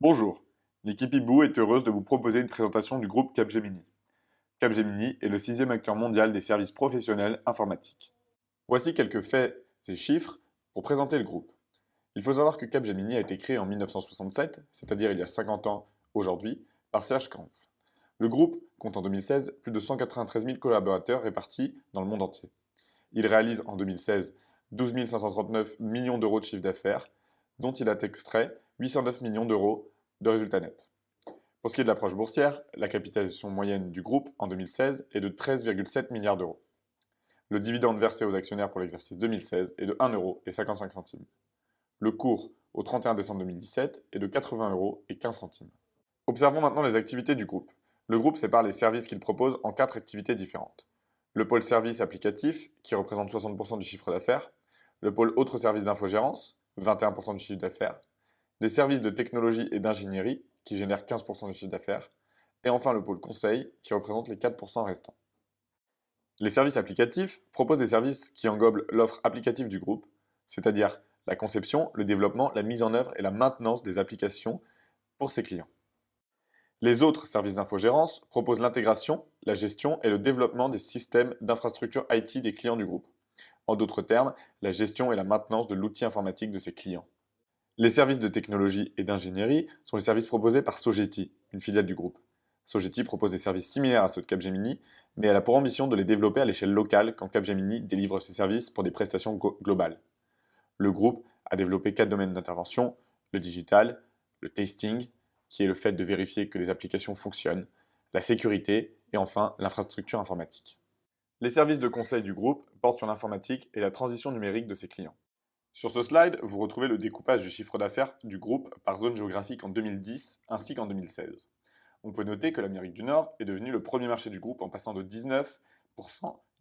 Bonjour, l'équipe Ibou est heureuse de vous proposer une présentation du groupe Capgemini. Capgemini est le sixième acteur mondial des services professionnels informatiques. Voici quelques faits et chiffres pour présenter le groupe. Il faut savoir que Capgemini a été créé en 1967, c'est-à-dire il y a 50 ans aujourd'hui, par Serge Kampf. Le groupe compte en 2016 plus de 193 000 collaborateurs répartis dans le monde entier. Il réalise en 2016 12 539 millions d'euros de chiffre d'affaires, dont il a extrait 809 millions d'euros de résultats nets. Pour ce qui est de l'approche boursière, la capitalisation moyenne du groupe en 2016 est de 13,7 milliards d'euros. Le dividende versé aux actionnaires pour l'exercice 2016 est de 1,55 €. Le cours au 31 décembre 2017 est de 80,15 €. Observons maintenant les activités du groupe. Le groupe sépare les services qu'il propose en 4 activités différentes. Le pôle service applicatif, qui représente 60% du chiffre d'affaires. Le pôle autres services d'infogérance, 21% du chiffre d'affaires. Des services de technologie et d'ingénierie, qui génèrent 15% du chiffre d'affaires. Et enfin le pôle conseil, qui représente les 4% restants. Les services applicatifs proposent des services qui englobent l'offre applicative du groupe, c'est-à-dire la conception, le développement, la mise en œuvre et la maintenance des applications pour ses clients. Les autres services d'infogérance proposent l'intégration, la gestion et le développement des systèmes d'infrastructure IT des clients du groupe. En d'autres termes, la gestion et la maintenance de l'outil informatique de ses clients. Les services de technologie et d'ingénierie sont les services proposés par Sogeti, une filiale du groupe. Sogeti propose des services similaires à ceux de Capgemini, mais elle a pour ambition de les développer à l'échelle locale quand Capgemini délivre ses services pour des prestations globales. Le groupe a développé 4 domaines d'intervention, le digital, le testing, qui est le fait de vérifier que les applications fonctionnent, la sécurité et enfin l'infrastructure informatique. Les services de conseil du groupe portent sur l'informatique et la transition numérique de ses clients. Sur ce slide, vous retrouvez le découpage du chiffre d'affaires du groupe par zone géographique en 2010 ainsi qu'en 2016. On peut noter que l'Amérique du Nord est devenu le premier marché du groupe en passant de 19%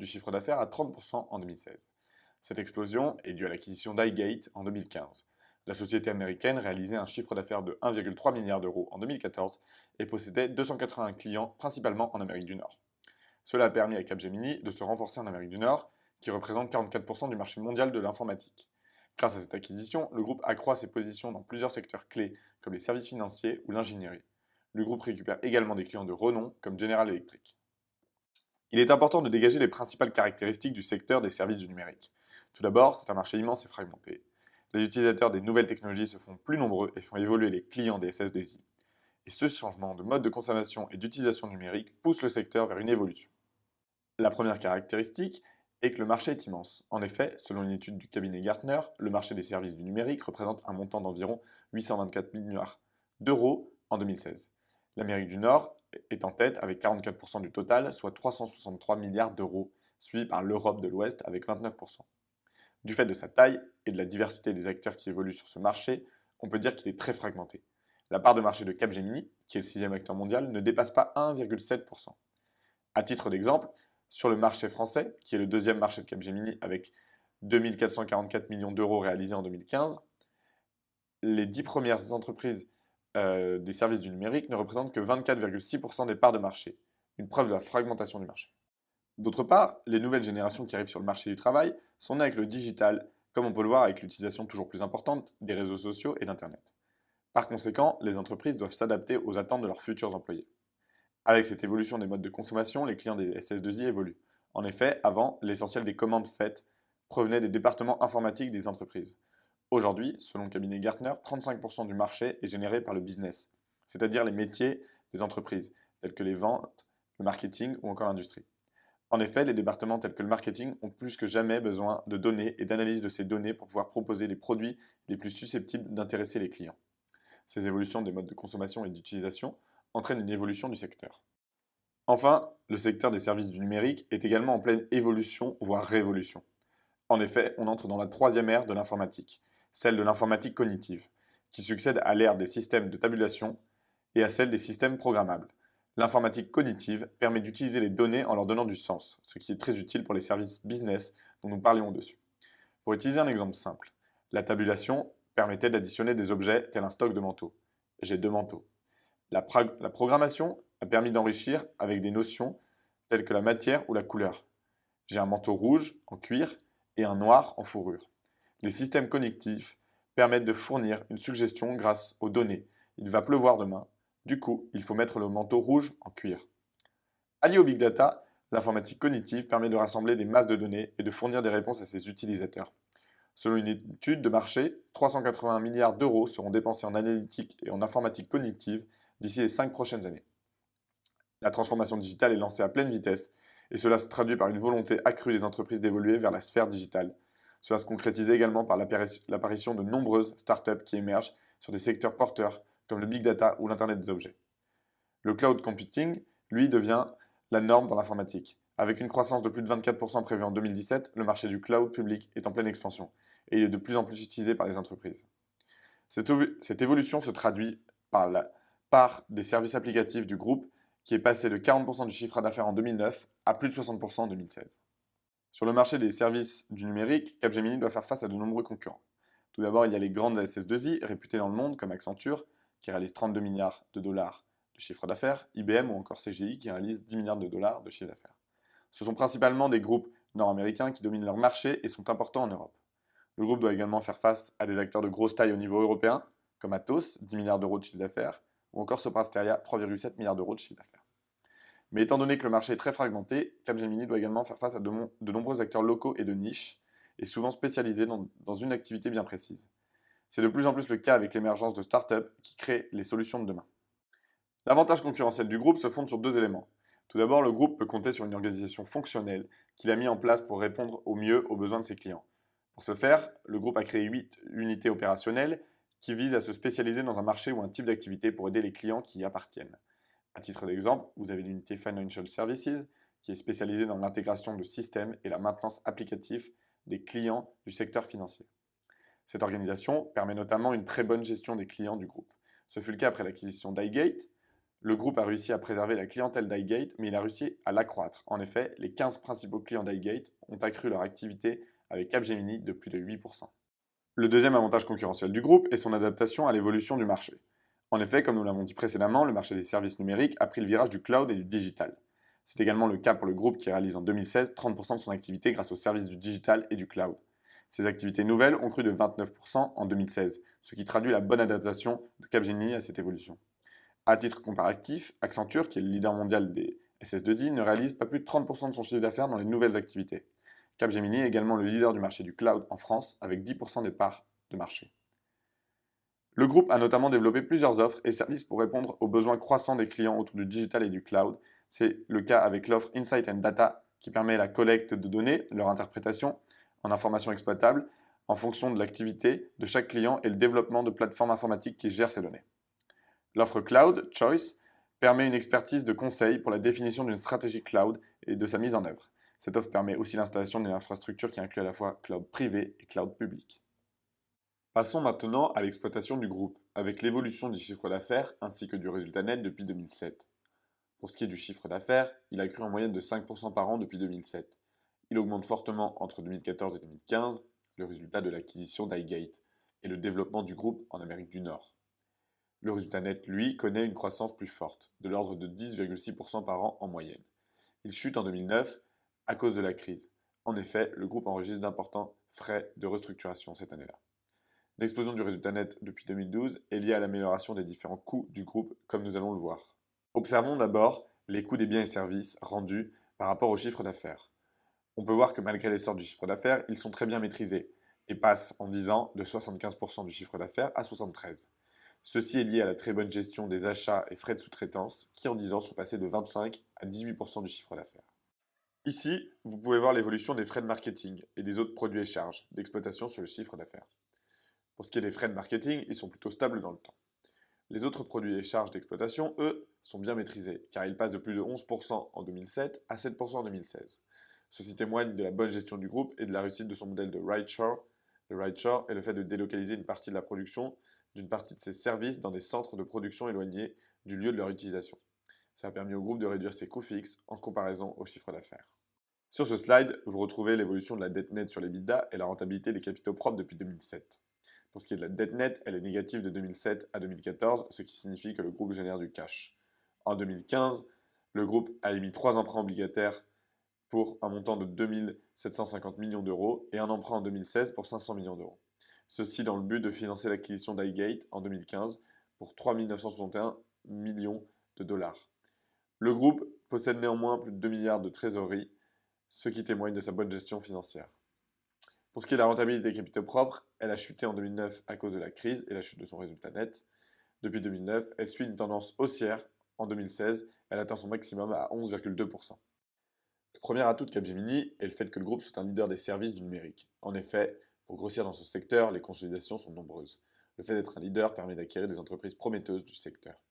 du chiffre d'affaires à 30% en 2016. Cette explosion est due à l'acquisition d'iGate en 2015. La société américaine réalisait un chiffre d'affaires de 1,3 milliard d'euros en 2014 et possédait 280 clients principalement en Amérique du Nord. Cela a permis à Capgemini de se renforcer en Amérique du Nord, qui représente 44% du marché mondial de l'informatique. Grâce à cette acquisition, le groupe accroît ses positions dans plusieurs secteurs clés, comme les services financiers ou l'ingénierie. Le groupe récupère également des clients de renom, comme General Electric. Il est important de dégager les principales caractéristiques du secteur des services du numérique. Tout d'abord, c'est un marché immense et fragmenté. Les utilisateurs des nouvelles technologies se font plus nombreux et font évoluer les clients des SS2I. Et ce changement de mode de consommation et d'utilisation numérique pousse le secteur vers une évolution. La première caractéristique est que le marché est immense. En effet, selon une étude du cabinet Gartner, le marché des services du numérique représente un montant d'environ 824 milliards d'euros en 2016. L'Amérique du Nord est en tête avec 44% du total, soit 363 milliards d'euros, suivi par l'Europe de l'Ouest avec 29%. Du fait de sa taille et de la diversité des acteurs qui évoluent sur ce marché, on peut dire qu'il est très fragmenté. La part de marché de Capgemini, qui est le sixième acteur mondial, ne dépasse pas 1,7%. À titre d'exemple, sur le marché français, qui est le deuxième marché de Capgemini avec 2 444 millions d'euros réalisés en 2015, les 10 premières entreprises des services du numérique ne représentent que 24,6% des parts de marché, une preuve de la fragmentation du marché. D'autre part, les nouvelles générations qui arrivent sur le marché du travail sont nées avec le digital, comme on peut le voir avec l'utilisation toujours plus importante des réseaux sociaux et d'Internet. Par conséquent, les entreprises doivent s'adapter aux attentes de leurs futurs employés. Avec cette évolution des modes de consommation, les clients des SS2I évoluent. En effet, avant, l'essentiel des commandes faites provenaient des départements informatiques des entreprises. Aujourd'hui, selon le cabinet Gartner, 35% du marché est généré par le business, c'est-à-dire les métiers des entreprises, tels que les ventes, le marketing ou encore l'industrie. En effet, les départements tels que le marketing ont plus que jamais besoin de données et d'analyse de ces données pour pouvoir proposer les produits les plus susceptibles d'intéresser les clients. Ces évolutions des modes de consommation et d'utilisation entraînent une évolution du secteur. Enfin, le secteur des services du numérique est également en pleine évolution, voire révolution. En effet, on entre dans la troisième ère de l'informatique, celle de l'informatique cognitive, qui succède à l'ère des systèmes de tabulation et à celle des systèmes programmables. L'informatique cognitive permet d'utiliser les données en leur donnant du sens, ce qui est très utile pour les services business dont nous parlions au-dessus. Pour utiliser un exemple simple, la tabulation permettait d'additionner des objets tels un stock de manteaux. J'ai 2 manteaux. La programmation a permis d'enrichir avec des notions telles que la matière ou la couleur. J'ai un manteau rouge en cuir et un noir en fourrure. Les systèmes cognitifs permettent de fournir une suggestion grâce aux données Il va pleuvoir demain. Du coup, il faut mettre le manteau rouge en cuir. Allié au big data, l'informatique cognitive permet de rassembler des masses de données et de fournir des réponses à ses utilisateurs. Selon une étude de marché, 381 milliards d'euros seront dépensés en analytique et en informatique cognitive d'ici les 5 prochaines années. La transformation digitale est lancée à pleine vitesse et cela se traduit par une volonté accrue des entreprises d'évoluer vers la sphère digitale. Cela se concrétise également par l'apparition de nombreuses startups qui émergent sur des secteurs porteurs comme le big data ou l'Internet des objets. Le cloud computing, lui, devient la norme dans l'informatique. Avec une croissance de plus de 24% prévue en 2017, le marché du cloud public est en pleine expansion et il est de plus en plus utilisé par les entreprises. Cette évolution se traduit par la part des services applicatifs du groupe qui est passé de 40% du chiffre d'affaires en 2009 à plus de 60% en 2016. Sur le marché des services du numérique, Capgemini doit faire face à de nombreux concurrents. Tout d'abord, il y a les grandes SS2I réputées dans le monde comme Accenture, qui réalise 32 milliards de dollars de chiffre d'affaires, IBM ou encore CGI qui réalise 10 milliards de dollars de chiffre d'affaires. Ce sont principalement des groupes nord-américains qui dominent leur marché et sont importants en Europe. Le groupe doit également faire face à des acteurs de grosse taille au niveau européen, comme Atos, 10 milliards d'euros de chiffre d'affaires, ou encore Sopra Steria, 3,7 milliards d'euros de chiffre d'affaires. Mais étant donné que le marché est très fragmenté, Capgemini doit également faire face à de nombreux acteurs locaux et de niche, et souvent spécialisés dans une activité bien précise. C'est de plus en plus le cas avec l'émergence de startups qui créent les solutions de demain. L'avantage concurrentiel du groupe se fonde sur deux éléments. Tout d'abord, le groupe peut compter sur une organisation fonctionnelle qu'il a mis en place pour répondre au mieux aux besoins de ses clients. Pour ce faire, le groupe a créé 8 unités opérationnelles qui visent à se spécialiser dans un marché ou un type d'activité pour aider les clients qui y appartiennent. À titre d'exemple, vous avez l'unité Financial Services qui est spécialisée dans l'intégration de systèmes et la maintenance applicative des clients du secteur financier. Cette organisation permet notamment une très bonne gestion des clients du groupe. Ce fut le cas après l'acquisition d'iGate. Le groupe a réussi à préserver la clientèle d'iGate, mais il a réussi à l'accroître. En effet, les 15 principaux clients d'iGate ont accru leur activité avec Capgemini de plus de 8%. Le deuxième avantage concurrentiel du groupe est son adaptation à l'évolution du marché. En effet, comme nous l'avons dit précédemment, le marché des services numériques a pris le virage du cloud et du digital. C'est également le cas pour le groupe qui réalise en 2016 30% de son activité grâce aux services du digital et du cloud. Ces activités nouvelles ont cru de 29% en 2016, ce qui traduit la bonne adaptation de Capgemini à cette évolution. À titre comparatif, Accenture, qui est le leader mondial des SS2I, ne réalise pas plus de 30% de son chiffre d'affaires dans les nouvelles activités. Capgemini est également le leader du marché du cloud en France, avec 10% des parts de marché. Le groupe a notamment développé plusieurs offres et services pour répondre aux besoins croissants des clients autour du digital et du cloud. C'est le cas avec l'offre Insight and Data, qui permet la collecte de données, leur interprétation en informations exploitables, en fonction de l'activité de chaque client et le développement de plateformes informatiques qui gèrent ces données. L'offre Cloud, Choice, permet une expertise de conseil pour la définition d'une stratégie cloud et de sa mise en œuvre. Cette offre permet aussi l'installation d'une infrastructure qui inclut à la fois cloud privé et cloud public. Passons maintenant à l'exploitation du groupe, avec l'évolution du chiffre d'affaires ainsi que du résultat net depuis 2007. Pour ce qui est du chiffre d'affaires, il a cru en moyenne de 5% par an depuis 2007. Il augmente fortement entre 2014 et 2015, le résultat de l'acquisition d'iGate et le développement du groupe en Amérique du Nord. Le résultat net, lui, connaît une croissance plus forte, de l'ordre de 10,6% par an en moyenne. Il chute en 2009 à cause de la crise. En effet, le groupe enregistre d'importants frais de restructuration cette année-là. L'explosion du résultat net depuis 2012 est liée à l'amélioration des différents coûts du groupe, comme nous allons le voir. Observons d'abord les coûts des biens et services rendus par rapport au chiffre d'affaires. On peut voir que malgré l'essor du chiffre d'affaires, ils sont très bien maîtrisés et passent en 10 ans de 75% du chiffre d'affaires à 73%. Ceci est lié à la très bonne gestion des achats et frais de sous-traitance qui en 10 ans sont passés de 25 à 18% du chiffre d'affaires. Ici, vous pouvez voir l'évolution des frais de marketing et des autres produits et charges d'exploitation sur le chiffre d'affaires. Pour ce qui est des frais de marketing, ils sont plutôt stables dans le temps. Les autres produits et charges d'exploitation, eux, sont bien maîtrisés, car ils passent de plus de 11% en 2007 à 7% en 2016. Ceci témoigne de la bonne gestion du groupe et de la réussite de son modèle de rideshare. Le rideshare est le fait de délocaliser une partie de la production d'une partie de ses services dans des centres de production éloignés du lieu de leur utilisation. Ça a permis au groupe de réduire ses coûts fixes en comparaison au chiffre d'affaires. Sur ce slide, vous retrouvez l'évolution de la dette nette sur les l'EBITDA et la rentabilité des capitaux propres depuis 2007. Pour ce qui est de la dette nette, elle est négative de 2007 à 2014, ce qui signifie que le groupe génère du cash. En 2015, le groupe a émis 3 emprunts obligataires pour un montant de 2 750 millions d'euros et un emprunt en 2016 pour 500 millions d'euros. Ceci dans le but de financer l'acquisition d'iGate en 2015 pour 3 961 millions de dollars. Le groupe possède néanmoins plus de 2 milliards de trésorerie, ce qui témoigne de sa bonne gestion financière. Pour ce qui est de la rentabilité des capitaux propres, elle a chuté en 2009 à cause de la crise et la chute de son résultat net. Depuis 2009, elle suit une tendance haussière. En 2016, elle atteint son maximum à 11,2%. Le premier atout de Capgemini est le fait que le groupe soit un leader des services du numérique. En effet, pour grossir dans ce secteur, les consolidations sont nombreuses. Le fait d'être un leader permet d'acquérir des entreprises prometteuses du secteur.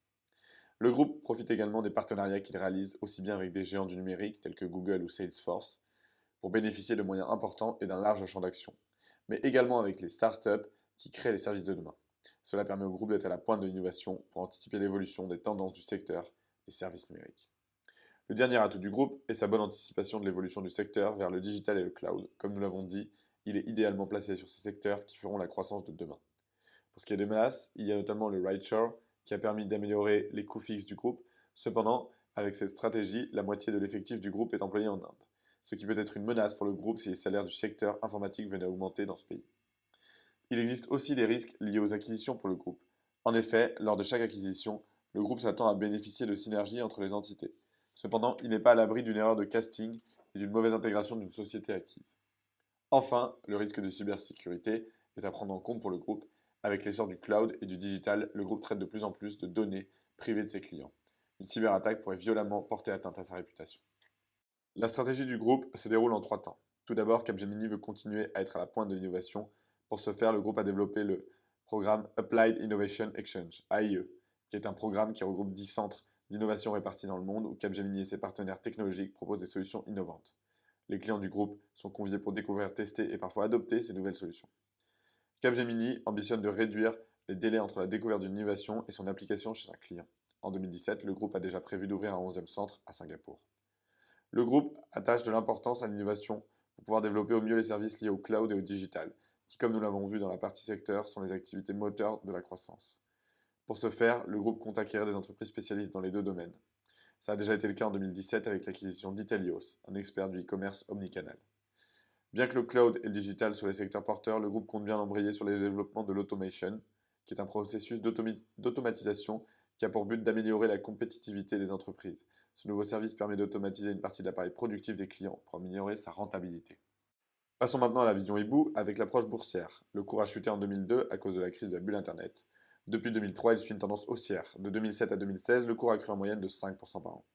Le groupe profite également des partenariats qu'il réalise aussi bien avec des géants du numérique tels que Google ou Salesforce pour bénéficier de moyens importants et d'un large champ d'action, mais également avec les startups qui créent les services de demain. Cela permet au groupe d'être à la pointe de l'innovation pour anticiper l'évolution des tendances du secteur des services numériques. Le dernier atout du groupe est sa bonne anticipation de l'évolution du secteur vers le digital et le cloud. Comme nous l'avons dit, il est idéalement placé sur ces secteurs qui feront la croissance de demain. Pour ce qui est des menaces, il y a notamment le rideshare qui a permis d'améliorer les coûts fixes du groupe. Cependant, avec cette stratégie, la moitié de l'effectif du groupe est employé en Inde, ce qui peut être une menace pour le groupe si les salaires du secteur informatique venaient à augmenter dans ce pays. Il existe aussi des risques liés aux acquisitions pour le groupe. En effet, lors de chaque acquisition, le groupe s'attend à bénéficier de synergies entre les entités. Cependant, il n'est pas à l'abri d'une erreur de casting et d'une mauvaise intégration d'une société acquise. Enfin, le risque de cybersécurité est à prendre en compte pour le groupe. Avec l'essor du cloud et du digital, le groupe traite de plus en plus de données privées de ses clients. Une cyberattaque pourrait violemment porter atteinte à sa réputation. La stratégie du groupe se déroule en 3 temps. Tout d'abord, Capgemini veut continuer à être à la pointe de l'innovation. Pour ce faire, le groupe a développé le programme Applied Innovation Exchange, AIE, qui est un programme qui regroupe 10 centres d'innovation répartis dans le monde où Capgemini et ses partenaires technologiques proposent des solutions innovantes. Les clients du groupe sont conviés pour découvrir, tester et parfois adopter ces nouvelles solutions. Capgemini ambitionne de réduire les délais entre la découverte d'une innovation et son application chez un client. En 2017, le groupe a déjà prévu d'ouvrir un 11e centre à Singapour. Le groupe attache de l'importance à l'innovation pour pouvoir développer au mieux les services liés au cloud et au digital, qui, comme nous l'avons vu dans la partie secteur, sont les activités moteurs de la croissance. Pour ce faire, le groupe compte acquérir des entreprises spécialistes dans les 2 domaines. Ça a déjà été le cas en 2017 avec l'acquisition d'Itelios, un expert du e-commerce omnicanal. Bien que le cloud et le digital soient les secteurs porteurs, le groupe compte bien embrayer sur les développements de l'automation, qui est un processus d'automatisation qui a pour but d'améliorer la compétitivité des entreprises. Ce nouveau service permet d'automatiser une partie de l'appareil productif des clients pour améliorer sa rentabilité. Passons maintenant à la vision hibou avec l'approche boursière. Le cours a chuté en 2002 à cause de la crise de la bulle Internet. Depuis 2003, il suit une tendance haussière. De 2007 à 2016, le cours a cru en moyenne de 5% par an.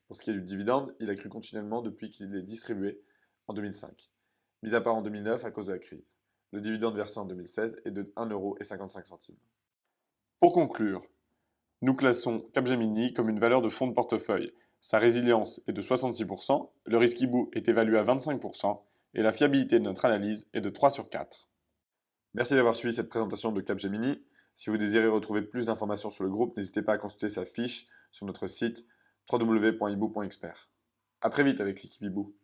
Pour ce qui est du dividende, il a cru continuellement depuis qu'il est distribué en 2005, mis à part en 2009 à cause de la crise. Le dividende versé en 2016 est de 1,55 €. Pour conclure, nous classons Capgemini comme une valeur de fonds de portefeuille. Sa résilience est de 66%, le risque hibou est évalué à 25% et la fiabilité de notre analyse est de 3 sur 4. Merci d'avoir suivi cette présentation de Capgemini. Si vous désirez retrouver plus d'informations sur le groupe, n'hésitez pas à consulter sa fiche sur notre site www.hibou.expert. A très vite avec l'équipe Hibou.